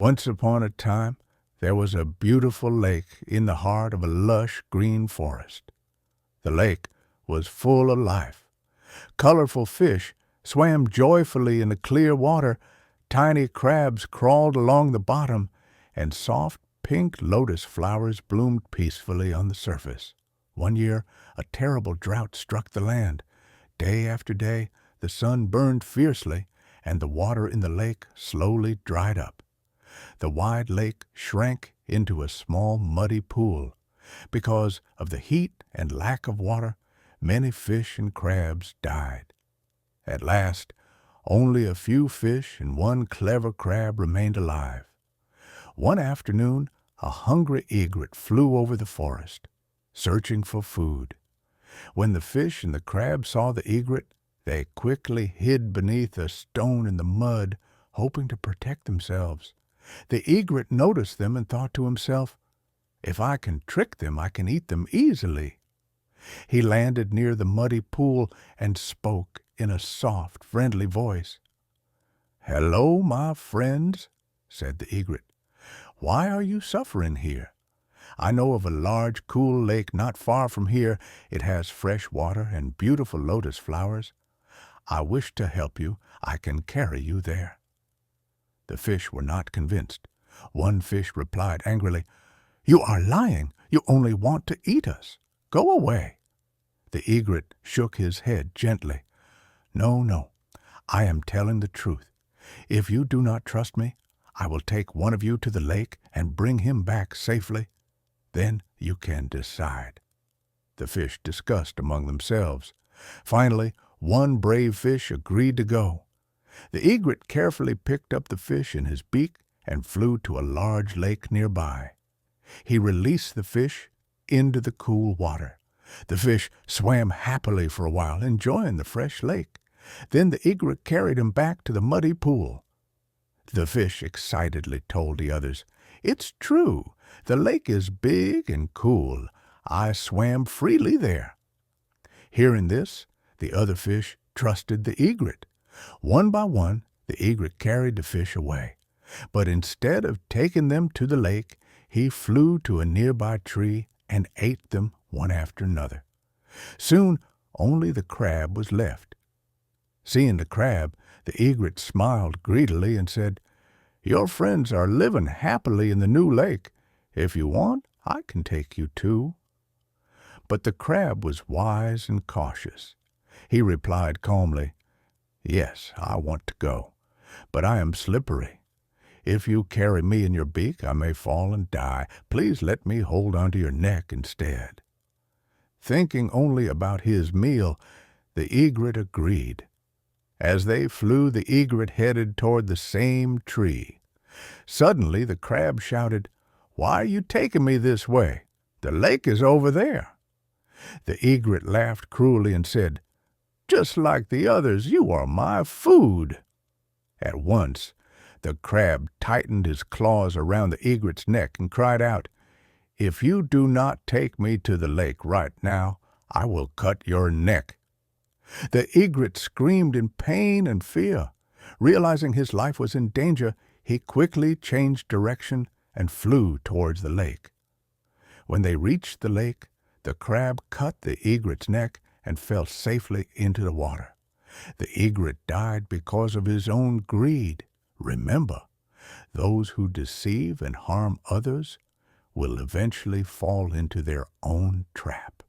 Once upon a time, there was a beautiful lake in the heart of a lush green forest. The lake was full of life. Colorful fish swam joyfully in the clear water, tiny crabs crawled along the bottom, and soft pink lotus flowers bloomed peacefully on the surface. One year, a terrible drought struck the land. Day after day, the sun burned fiercely, and the water in the lake slowly dried up. The wide lake shrank into a small muddy pool. Because of the heat and lack of water, many fish and crabs died. At last, only a few fish and one clever crab remained alive. One afternoon, a hungry egret flew over the forest, searching for food. When the fish and the crab saw the egret, they quickly hid beneath a stone in the mud, hoping to protect themselves. The egret noticed them and thought to himself, "If I can trick them, I can eat them easily." He landed near the muddy pool and spoke in a soft, friendly voice. "Hello, my friends," said the egret. "Why are you suffering here? I know of a large, cool lake not far from here. It has fresh water and beautiful lotus flowers. I wish to help you. I can carry you there." The fish were not convinced. One fish replied angrily, "You are lying. You only want to eat us. Go away." The egret shook his head gently. "No, no, I am telling the truth. If you do not trust me, I will take one of you to the lake and bring him back safely. Then you can decide." The fish discussed among themselves. Finally, one brave fish agreed to go. The egret carefully picked up the fish in his beak and flew to a large lake nearby. He released the fish into the cool water. The fish swam happily for a while, enjoying the fresh lake. Then the egret carried him back to the muddy pool. The fish excitedly told the others, "It's true. The lake is big and cool. I swam freely there." Hearing this, the other fish trusted the egret. One by one, the egret carried the fish away. But instead of taking them to the lake, he flew to a nearby tree and ate them one after another. Soon, only the crab was left. Seeing the crab, the egret smiled greedily and said, "Your friends are living happily in the new lake. If you want, I can take you too." But the crab was wise and cautious. He replied calmly, "Yes, I want to go, but I am slippery. If you carry me in your beak, I may fall and die. Please let me hold onto your neck instead." Thinking only about his meal, the egret agreed. As they flew, the egret headed toward the same tree. Suddenly the crab shouted, "Why are you taking me this way? The lake is over there." The egret laughed cruelly and said, "Just like the others, you are my food." At once, the crab tightened his claws around the egret's neck and cried out, "If you do not take me to the lake right now, I will cut your neck." The egret screamed in pain and fear. Realizing his life was in danger, he quickly changed direction and flew towards the lake. When they reached the lake, the crab cut the egret's neck and fell safely into the water. The egret died because of his own greed. Remember, those who deceive and harm others will eventually fall into their own trap.